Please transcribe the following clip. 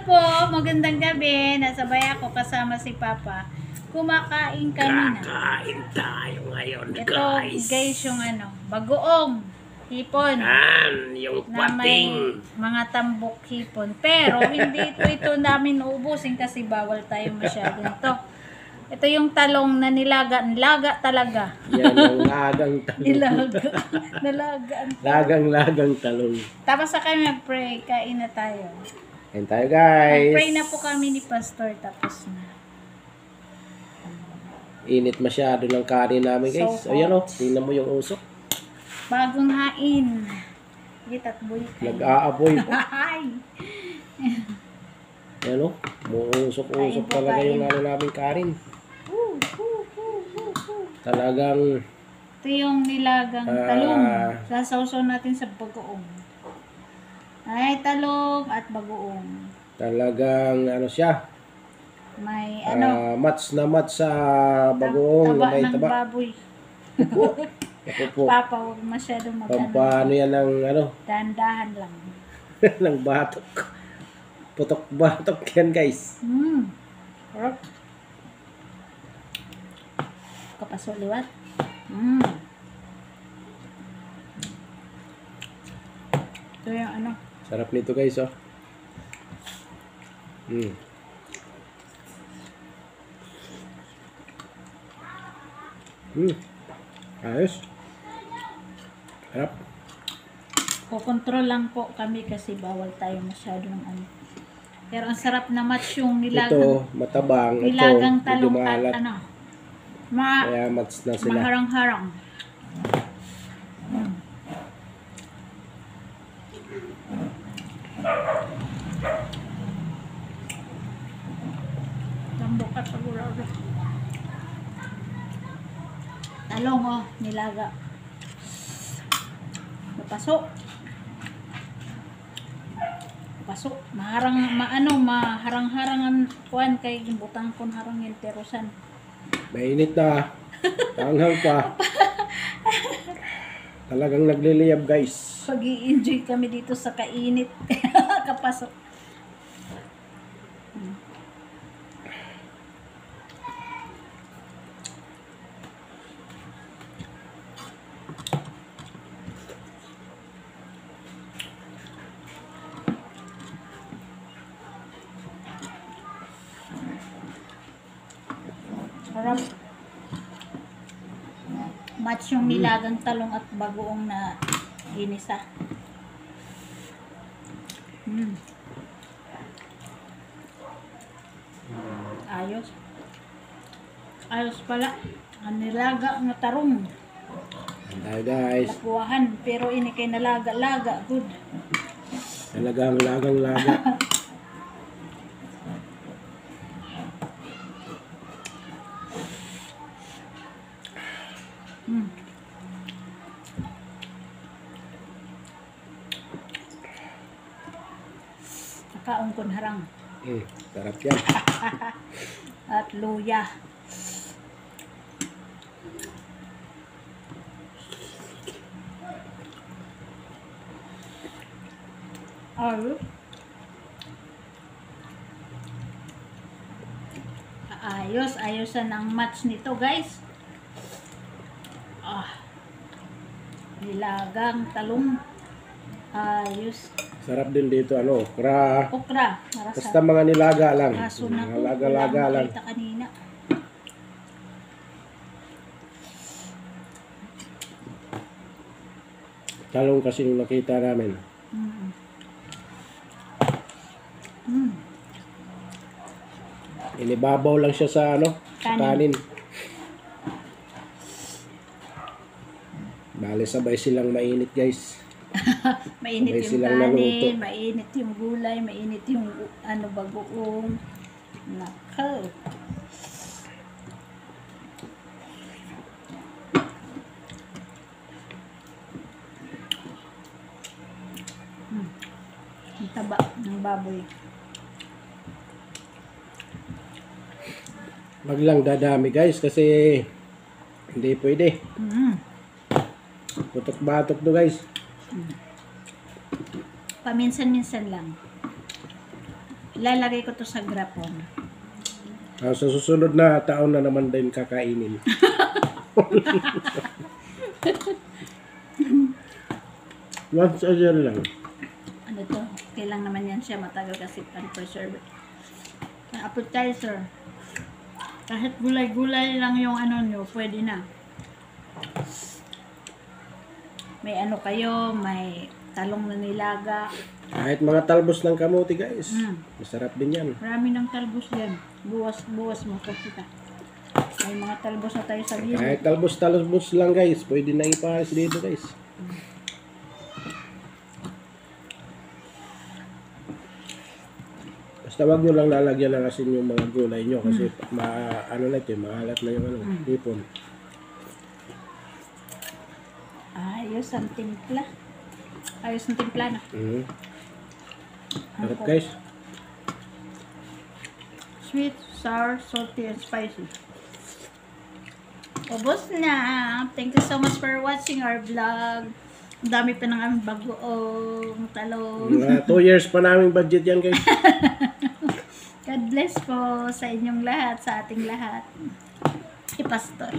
po, magandang gabi. Nasabay ako kasama si Papa. Kumakain kanina. Kakain tayo ngayon, Ito, guys. guys, yung ano, bagoong hipon. Yung Na may pating. mga tambok hipon. Pero hindi ito namin uubusin kasi bawal tayo masyadong to. Ito yung talong na laga talaga. Yan ang lagang talong. Nilaga. Nalagaan. Lagang talong. Tapos sa kami mag-pray, kain na tayo. Kain tayo, guys. Mag-pray na po kami ni Pastor, tapos na. Init masyado ng kanin namin, guys. So Ayan o, hot. tingnan mo yung usok. Bagong hain. Gitat boy. Nag-aaboy. Ay! Ayan o, muusok-usok Kain po, talaga kain. yung ano namin kanin. Talagang Ito yung nilagang talong. Sasawsaw natin sa bagoong. Ay, talong at bagoong. talagang ano siya. May ano, Mats na mats sa bagoong na taba may ng taba. baboy. Ako po. Papa, huwag masyadong Pampano yan ng ano, Dahan-dahan lang. ng batok. Putok-batok yan, guys. Sarap. Kapaso liwat. Ito yung ano. Sarap nito, guys, oh. Ayos. Sarap. Kukontrol lang po kami kasi bawal tayo masyadong ano. Pero ang sarap na match yung Ito, matabang. nilagang Ito, medyo talong at maalat. ano. Kaya mats na sila. Maharang-harang. Tambok at pagurado. Talong oh, nilaga. Napasok. Pasok. Maharang-harangan kuan kay butang kon harang yung terusan. Mainit na. Tanghal pa. Talagang nagliliyab, guys. Pag-i-enjoy kami dito sa kainit. Kapasok. Sarap. Match yung nilagang talong at bagoong na ginisa. Ayos. Ayos pala. Ang nilaga na tarong. Ayan tayo, guys. Lakuwahan. Pero ini kay nalaga-laga. Good. Talagang lagang-laga. Nakaungkon harang. Sarap yan. At luya. Ayos. Ayosan ang match nito, guys. Nilagang talong. Ayos. Sarap din dito, ano, okra. Okra. Basta mga nilaga lang. Aso na Mga ko. laga-laga lang. Kita kanina. Talong kasi yung nakita namin. Inibabaw lang siya sa ano, sa kanin. Bale, sabay silang mainit, guys. Mainit Sabay yung silang naluto. kanin, mainit yung gulay, mainit yung ano bagoong. Nako. Ang taba ng baboy. Wag lang dadami, guys, kasi hindi pwede. Putok-batok to, guys. Paminsan-minsan lang. Ilalagay ko to sa grapon. Sa susunod na taon na naman din kakainin. Once a year lang. Ano to? Okay lang naman yan siya. Matagal kasi pan-preserve. Appetizer. Kahit gulay-gulay lang yung ano nyo, pwede na. May ano kayo, may talong na nilaga. Kahit mga talbos ng kamote guys. Mm. Masarap din yan. Marami ng talbos yan. Buwas mo ko kita. May mga talbos na tayo sa gilid. Kahit talbos lang guys. Pwede na ipares dito guys. Basta wag nyo lang lalagyan ng asin yung mga gulay nyo. Kasi ano na ito, maalat na yung ano, hipon. Ayos ang timpla. Ayos ang timpla na. Sarap guys. Sweet, sour, salty, and spicy. Ubos na. Thank you so much for watching our vlog. Ang dami pa ng aming bagoong talong. Mga 2 years pa naming budget yan guys. God bless po sa inyong lahat, sa ating lahat. Si Pastor.